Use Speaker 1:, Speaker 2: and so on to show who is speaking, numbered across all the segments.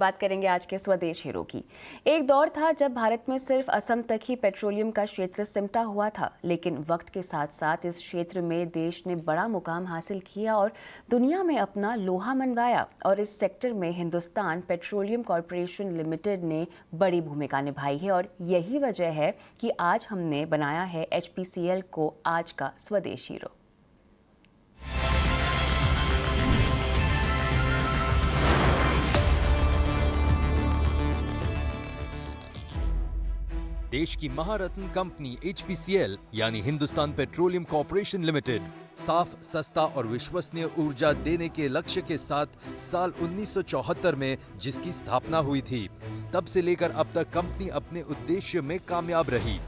Speaker 1: बात करेंगे आज के स्वदेश हीरो की। एक दौर था जब भारत में सिर्फ असम तक ही पेट्रोलियम का क्षेत्र सिमटा हुआ था, लेकिन वक्त के साथ साथ इस क्षेत्र में देश ने बड़ा मुकाम हासिल किया और दुनिया में अपना लोहा मनवाया। और इस सेक्टर में हिंदुस्तान पेट्रोलियम कॉरपोरेशन लिमिटेड ने बड़ी भूमिका निभाई है और यही वजह है कि आज हमने बनाया है HPCL को आज का स्वदेश हीरो।
Speaker 2: देश की महारत्न कंपनी HPCL यानी हिंदुस्तान पेट्रोलियम कॉरपोरेशन लिमिटेड साफ, सस्ता और विश्वसनीय ऊर्जा देने के लक्ष्य के साथ साल 1974 में जिसकी स्थापना हुई थी, तब से लेकर अब तक कंपनी अपने उद्देश्य में कामयाब रही।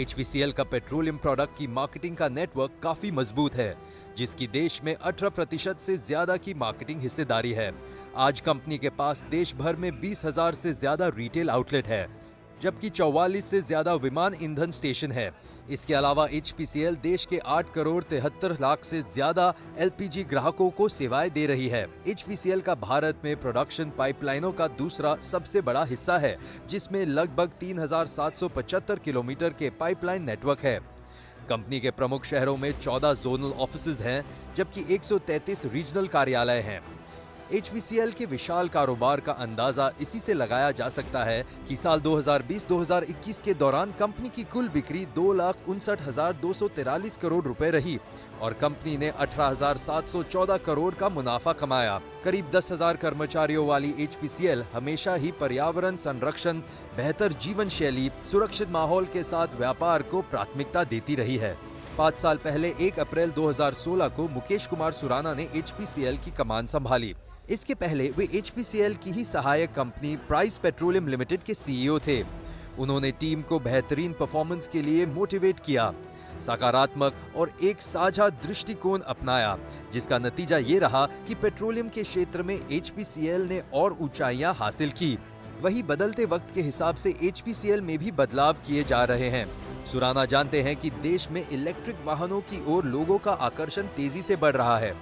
Speaker 2: HPCL का पेट्रोलियम प्रोडक्ट की मार्केटिंग का नेटवर्क काफी मजबूत है, जिसकी देश में 18% से ज्यादा की मार्केटिंग हिस्सेदारी है। आज कंपनी के पास देश भर में 20,000 से ज्यादा रिटेल आउटलेट है, जबकि 44 से ज्यादा विमान ईंधन स्टेशन है। इसके अलावा HPCL देश के 8 करोड़ 73 लाख से ज्यादा LPG ग्राहकों को सेवाएं दे रही है। HPCL का भारत में प्रोडक्शन पाइपलाइनों का दूसरा सबसे बड़ा हिस्सा है, जिसमें लगभग 3,775 किलोमीटर के पाइपलाइन नेटवर्क है। कंपनी के प्रमुख शहरों में 14 जोनल ऑफिसेज हैं, जबकि 133 रीजनल कार्यालय हैं। HPCL के विशाल कारोबार का अंदाजा इसी से लगाया जा सकता है कि साल 2020-2021 के दौरान कंपनी की कुल बिक्री 2,59,243 करोड़ रुपए रही और कंपनी ने 18,714 करोड़ का मुनाफा कमाया। करीब 10,000 कर्मचारियों वाली HPCL हमेशा ही पर्यावरण संरक्षण, बेहतर जीवन शैली, सुरक्षित माहौल के साथ व्यापार को प्राथमिकता देती रही है। 5 साल पहले 1 अप्रैल 2016 को मुकेश कुमार सुराना ने HPCL की कमान संभाली। इसके पहले वे HPCL की ही सहायक कंपनी प्राइस पेट्रोलियम लिमिटेड के CEO थे। उन्होंने टीम को बेहतरीन परफॉर्मेंस के लिए मोटिवेट किया, सकारात्मक और एक साझा दृष्टिकोण अपनाया, जिसका नतीजा ये रहा कि पेट्रोलियम के क्षेत्र में HPCL ने और ऊंचाइयां हासिल की। वही बदलते वक्त के हिसाब से HPCL में भी बदलाव किए जा रहे हैं। सुराना जानते हैं कि देश में इलेक्ट्रिक वाहनों की ओर लोगों का आकर्षण तेजी से बढ़ रहा है,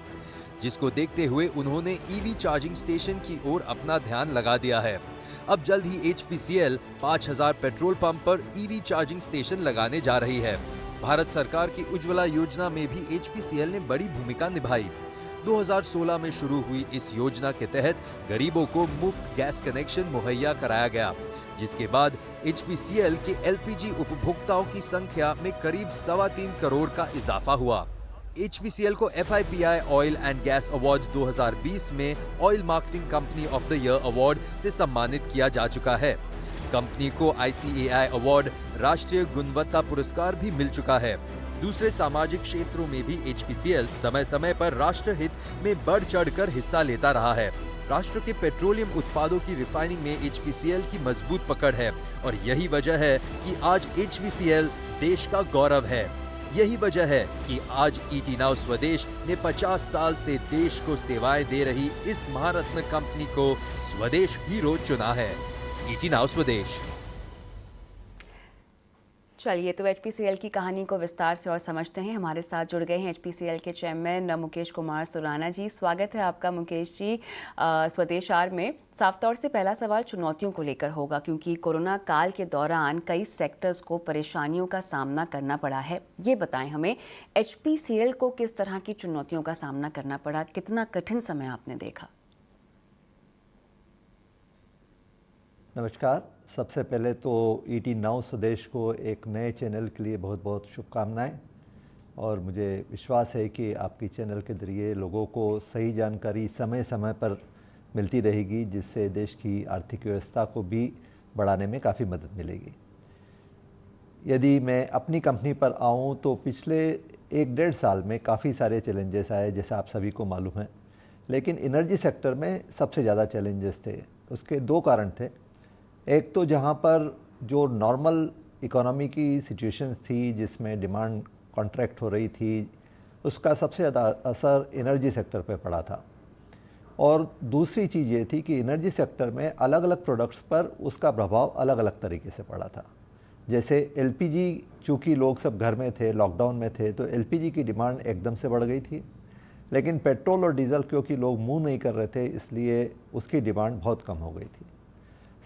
Speaker 2: जिसको देखते हुए उन्होंने EV चार्जिंग स्टेशन की ओर अपना ध्यान लगा दिया है। अब जल्द ही HPCL 5,000 पेट्रोल पंप पर EV चार्जिंग स्टेशन लगाने जा रही है। भारत सरकार की उज्ज्वला योजना में भी HPCL ने बड़ी भूमिका निभाई। 2016 में शुरू हुई इस योजना के तहत गरीबों को मुफ्त गैस कनेक्शन मुहैया कराया गया, जिसके बाद HPCL के LPG उपभोक्ताओं की संख्या में करीब 3.25 करोड़ का इजाफा हुआ। HPCL को FIPI oil and gas awards 2020 में oil marketing company of the year award से सम्मानित किया जा चुका है। कंपनी को ICAI अवार्ड, राष्ट्रीय गुणवत्ता पुरस्कार भी मिल चुका है। दूसरे सामाजिक क्षेत्रों में भी HPCL समय समय पर राष्ट्रहित में बढ़ चढ़कर हिस्सा लेता रहा है। राष्ट्र के पेट्रोलियम उत्पादों की रिफाइनिंग में HPCL की मजबूत पकड़ है और यही वजह है कि आज HPCL देश का गौरव है। यही वजह है कि आज ET नाउ स्वदेश ने 50 साल से देश को सेवाएं दे रही इस महारत्न कंपनी को स्वदेश हीरो चुना है। ET नाउ स्वदेश।
Speaker 1: चलिए तो HPCL की कहानी को विस्तार से और समझते हैं। हमारे साथ जुड़ गए हैं HPCL के चेयरमैन मुकेश कुमार सुराना जी। स्वागत है आपका मुकेश जी स्वदेश आर में। साफ तौर से पहला सवाल चुनौतियों को लेकर होगा, क्योंकि कोरोना काल के दौरान कई सेक्टर्स को परेशानियों का सामना करना पड़ा है। ये बताएं हमें, HPCL को किस तरह की चुनौतियों का सामना करना पड़ा, कितना कठिन समय आपने देखा?
Speaker 3: नमस्कार। सबसे पहले तो ET नाउ स्वदेश को एक नए चैनल के लिए बहुत बहुत शुभकामनाएं, और मुझे विश्वास है कि आपकी चैनल के जरिए लोगों को सही जानकारी समय समय पर मिलती रहेगी, जिससे देश की आर्थिक व्यवस्था को भी बढ़ाने में काफ़ी मदद मिलेगी। यदि मैं अपनी कंपनी पर आऊँ तो पिछले 1-1.5 साल में काफ़ी सारे चैलेंजेस आए, जैसा आप सभी को मालूम है। लेकिन एनर्जी सेक्टर में सबसे ज़्यादा चैलेंजेस थे। उसके 2 कारण थे। एक तो जहाँ पर जो नॉर्मल इकोनॉमी की सिचुएशंस थी, जिसमें डिमांड कॉन्ट्रैक्ट हो रही थी, उसका सबसे ज़्यादा असर एनर्जी सेक्टर पे पड़ा था। और दूसरी चीज़ ये थी कि एनर्जी सेक्टर में अलग अलग प्रोडक्ट्स पर उसका प्रभाव अलग अलग तरीके से पड़ा था। जैसे LPG, चूँकि लोग सब घर में थे, लॉकडाउन में थे, तो LPG की डिमांड एकदम से बढ़ गई थी। लेकिन पेट्रोल और डीजल क्योंकि लोग मूव नहीं कर रहे थे, इसलिए उसकी डिमांड बहुत कम हो गई थी।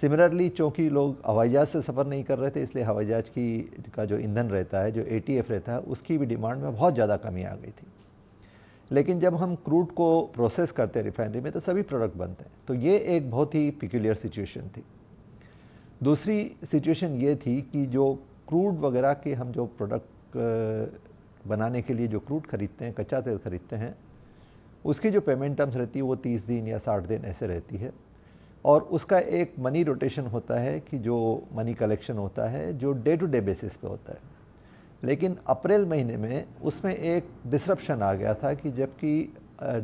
Speaker 3: सिमिलरली चूँकि लोग हवाई जहाज़ से सफ़र नहीं कर रहे थे, इसलिए हवाई जहाज़ का जो ईंधन रहता है, जो ATF रहता है, उसकी भी डिमांड में बहुत ज़्यादा कमी आ गई थी। लेकिन जब हम क्रूड को प्रोसेस करते हैं रिफाइनरी में तो सभी प्रोडक्ट बनते हैं, तो ये एक बहुत ही पिक्यूलियर सिचुएशन थी। दूसरी सिचुएशन ये थी कि जो क्रूड वगैरह के हम जो प्रोडक्ट बनाने के लिए जो क्रूड खरीदते हैं, कच्चा तेल खरीदते हैं, उसकी जो पेमेंट टर्म्स रहती है वो 30 दिन या 60 दिन ऐसे रहती है। और उसका एक मनी रोटेशन होता है कि जो मनी कलेक्शन होता है जो डे टू डे बेसिस पे होता है। लेकिन अप्रैल महीने में उसमें एक डिसरप्शन आ गया था कि जबकि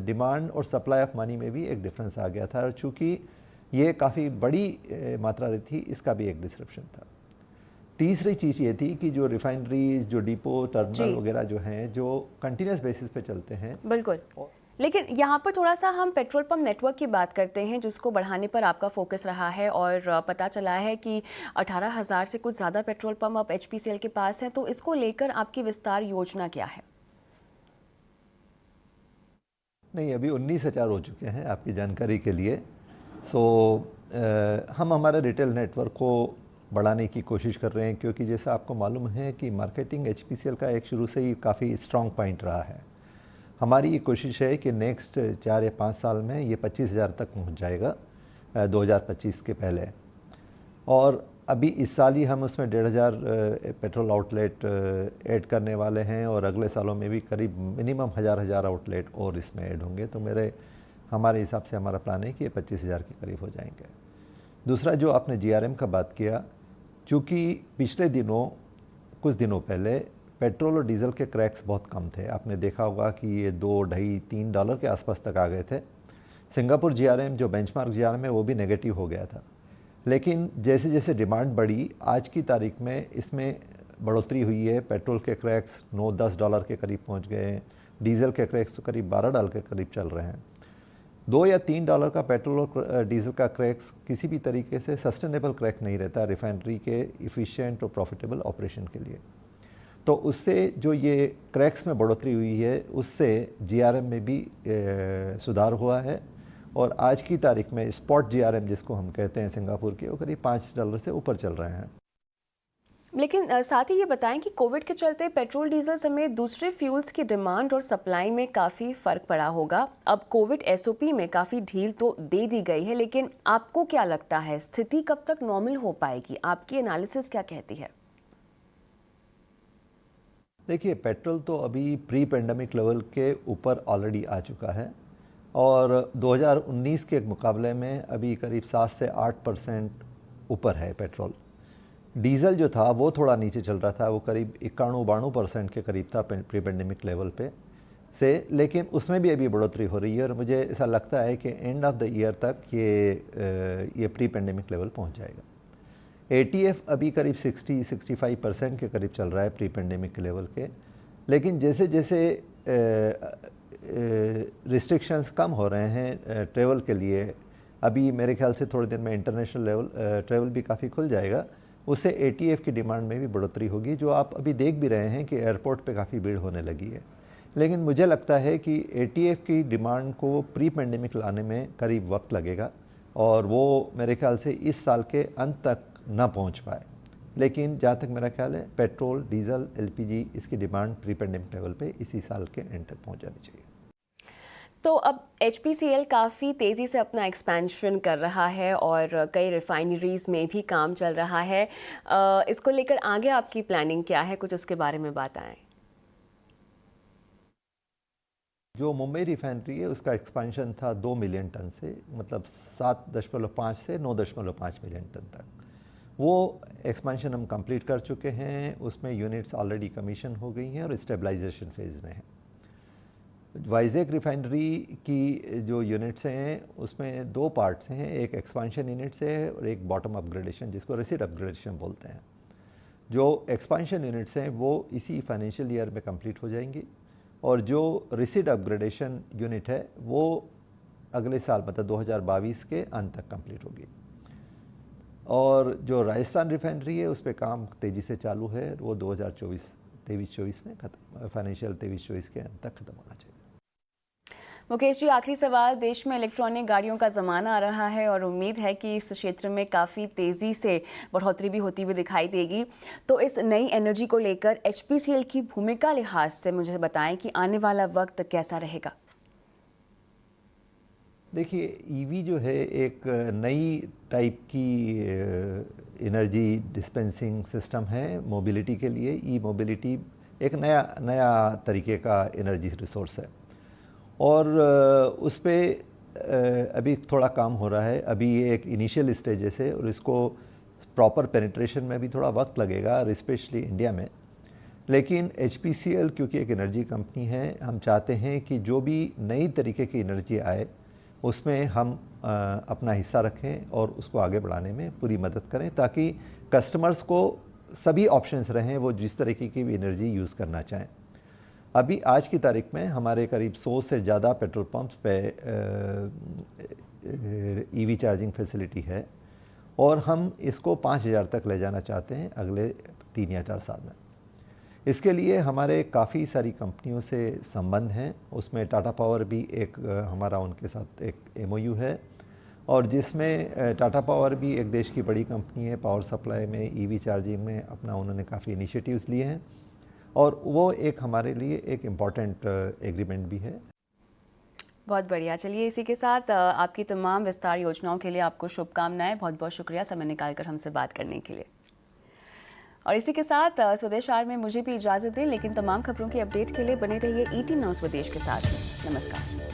Speaker 3: डिमांड और सप्लाई ऑफ मनी में भी एक डिफरेंस आ गया था, और चूँकि ये काफ़ी बड़ी मात्रा रही थी, इसका भी एक डिसरप्शन था। तीसरी चीज़ ये थी कि जो रिफाइनरीज, जो डिपो, टर्मिनल वगैरह जो हैं, जो कंटिन्यूस बेसिस पे चलते हैं।
Speaker 1: बिल्कुल। लेकिन यहाँ पर थोड़ा सा हम पेट्रोल पंप नेटवर्क की बात करते हैं, जिसको बढ़ाने पर आपका फोकस रहा है, और पता चला है कि 18,000 से कुछ ज़्यादा पेट्रोल पंप अब HPCL के पास हैं, तो इसको लेकर आपकी विस्तार योजना क्या है?
Speaker 3: नहीं, अभी 19,000 हो चुके हैं आपकी जानकारी के लिए। हम हमारे रिटेल नेटवर्क को बढ़ाने की कोशिश कर रहे हैं, क्योंकि जैसा आपको मालूम है कि मार्केटिंग HPCL का एक शुरू से ही काफ़ी स्ट्रॉन्ग पॉइंट रहा है। हमारी ये कोशिश है कि नेक्स्ट 4 या 5 साल में ये 25,000 तक पहुंच जाएगा 2025 के पहले। और अभी इस साल ही हम उसमें 1,500 पेट्रोल आउटलेट ऐड करने वाले हैं, और अगले सालों में भी करीब मिनिमम 1,000 आउटलेट और इसमें ऐड होंगे। तो हमारे हिसाब से हमारा प्लान है कि ये 25,000 के करीब हो जाएंगे। दूसरा, जो आपने GRM का बात किया, चूँकि पिछले कुछ दिनों पहले पेट्रोल और डीजल के क्रैक्स बहुत कम थे। आपने देखा होगा कि ये $2-2.5-3 के आसपास तक आ गए थे। सिंगापुर GRM जो बेंचमार्क GRM है वो भी नेगेटिव हो गया था। लेकिन जैसे जैसे डिमांड बढ़ी, आज की तारीख में इसमें बढ़ोतरी हुई है। पेट्रोल के क्रैक्स $9-10 के करीब पहुंच गए हैं। डीजल के क्रैक्स तो करीब $12 के करीब चल रहे हैं। $2 या $3 का पेट्रोल और डीजल का क्रैक्स किसी भी तरीके से सस्टेनेबल क्रैक नहीं रहता रिफाइनरी के इफ़िशिएंट और प्रॉफिटेबल ऑपरेशन के लिए। तो उससे जो ये क्रैक्स में बढ़ोतरी हुई है, उससे GRM में भी सुधार हुआ है, और आज की तारीख में स्पॉट GRM जिसको हम कहते हैं सिंगापुर के, वो करीब $5 से ऊपर चल रहे हैं।
Speaker 1: लेकिन साथ ही ये बताएं कि कोविड के चलते पेट्रोल डीजल समेत दूसरे फ्यूल्स की डिमांड और सप्लाई में काफ़ी फ़र्क पड़ा होगा। अब कोविड SOP में काफ़ी ढील तो दे दी गई है, लेकिन आपको क्या लगता है स्थिति कब तक नॉर्मल हो पाएगी? आपकी एनालिसिस क्या कहती है?
Speaker 3: देखिए, पेट्रोल तो अभी प्री पेंडेमिक लेवल के ऊपर ऑलरेडी आ चुका है, और 2019 के मुकाबले में अभी करीब 7 से 8% ऊपर है पेट्रोल। डीजल जो था वो थोड़ा नीचे चल रहा था, वो करीब 91-92% के करीब था प्री पेंडेमिक लेवल पे से, लेकिन उसमें भी अभी बढ़ोतरी हो रही है, और मुझे ऐसा लगता है कि एंड ऑफ द ईयर तक ये प्री पेंडेमिक लेवल पहुंच जाएगा। ATF अभी करीब 60-65% के करीब चल रहा है प्री पेंडेमिक लेवल के। लेकिन जैसे जैसे रिस्ट्रिक्शंस कम हो रहे हैं ट्रैवल के लिए, अभी मेरे ख्याल से थोड़े दिन में इंटरनेशनल लेवल ट्रैवल भी काफ़ी खुल जाएगा, उससे ATF की डिमांड में भी बढ़ोतरी होगी, जो आप अभी देख भी रहे हैं कि एयरपोर्ट पे काफ़ी भीड़ होने लगी है। लेकिन मुझे लगता है कि ATF की डिमांड को प्री पेंडेमिक लाने में करीब वक्त लगेगा, और वो मेरे ख्याल से इस साल के अंत तक ना पहुंच पाए। लेकिन जहाँ तक मेरा ख्याल है, पेट्रोल, डीजल, LPG इसकी डिमांड प्री पेंडेमिक लेवल पे इसी साल के एंड तक पहुंच जानी चाहिए।
Speaker 1: तो अब HPCL काफ़ी तेज़ी से अपना एक्सपेंशन कर रहा है, और कई रिफाइनरीज में भी काम चल रहा है। इसको लेकर आगे आपकी प्लानिंग क्या है? कुछ इसके बारे में बताएं।
Speaker 3: जो मुंबई रिफाइनरी है उसका एक्सपेंशन था 2 मिलियन टन से, मतलब 7.5 से 9.5 मिलियन टन तक। वो एक्सपेंशन हम कंप्लीट कर चुके हैं। उसमें यूनिट्स ऑलरेडी कमीशन हो गई हैं और स्टेबलाइजेशन फेज़ में हैं। वाइजेक रिफाइनरी की जो यूनिट्स हैं उसमें 2 पार्ट्स हैं, एक एक्सपेंशन यूनिट्स है और एक बॉटम अपग्रेडेशन, जिसको रिसिट अपग्रेडेशन बोलते हैं। जो एक्सपेंशन यूनिट्स हैं वो इसी फाइनेंशियल ईयर में कंप्लीट हो जाएंगी, और जो रिसिट अपग्रेडेशन यूनिट है वो अगले साल मतलब 2022 के अंत तक कंप्लीट होगी। और जो राजस्थान रिफाइनरी है उस पर काम तेज़ी से चालू है, वो 2023-24 में खत्म, फाइनेंशियल 23-24 के अंत तक ख़त्म होना चाहिए।
Speaker 1: मुकेश जी, आखिरी सवाल। देश में इलेक्ट्रॉनिक गाड़ियों का ज़माना आ रहा है और उम्मीद है कि इस क्षेत्र में काफ़ी तेज़ी से बढ़ोतरी भी होती हुई दिखाई देगी। तो इस नई एनर्जी को लेकर HPCL की भूमिका लिहाज से मुझे बताएं कि आने वाला वक्त कैसा रहेगा।
Speaker 3: देखिए, ईवी जो है एक नई टाइप की एनर्जी डिस्पेंसिंग सिस्टम है मोबिलिटी के लिए। ई मोबिलिटी एक नया तरीके का एनर्जी रिसोर्स है और उस पे अभी थोड़ा काम हो रहा है। अभी ये एक इनिशियल स्टेजेस है और इसको प्रॉपर पेनिट्रेशन में भी थोड़ा वक्त लगेगा, और स्पेशली इंडिया में। लेकिन HPCL क्योंकि एक एनर्जी कंपनी है, हम चाहते हैं कि जो भी नई तरीके की एनर्जी आए उसमें हम अपना हिस्सा रखें और उसको आगे बढ़ाने में पूरी मदद करें, ताकि कस्टमर्स को सभी ऑप्शंस रहें वो जिस तरीके की भी एनर्जी यूज़ करना चाहें। अभी आज की तारीख में हमारे करीब 100 से ज़्यादा पेट्रोल पंप्स पे EV चार्जिंग फैसिलिटी है और हम इसको 5000 तक ले जाना चाहते हैं अगले 3 या 4 साल में। इसके लिए हमारे काफ़ी सारी कंपनियों से संबंध हैं, उसमें टाटा पावर भी एक हमारा उनके साथ एक MOU है, और जिसमें टाटा पावर भी एक देश की बड़ी कंपनी है, पावर सप्लाई में EV चार्जिंग में अपना उन्होंने काफ़ी इनिशिएटिव्स लिए हैं और वो एक हमारे लिए एक इम्पॉर्टेंट एग्रीमेंट भी है।
Speaker 1: बहुत बढ़िया। चलिए, इसी के साथ आपकी तमाम विस्तार योजनाओं के लिए आपको शुभकामनाएं। बहुत बहुत शुक्रिया समय निकालकर हमसे बात करने के लिए। और इसी के साथ स्वदेश आर में मुझे भी इजाज़त दें, लेकिन तमाम खबरों की अपडेट के लिए बने रहिए ET9 स्वदेश के साथ। नमस्कार।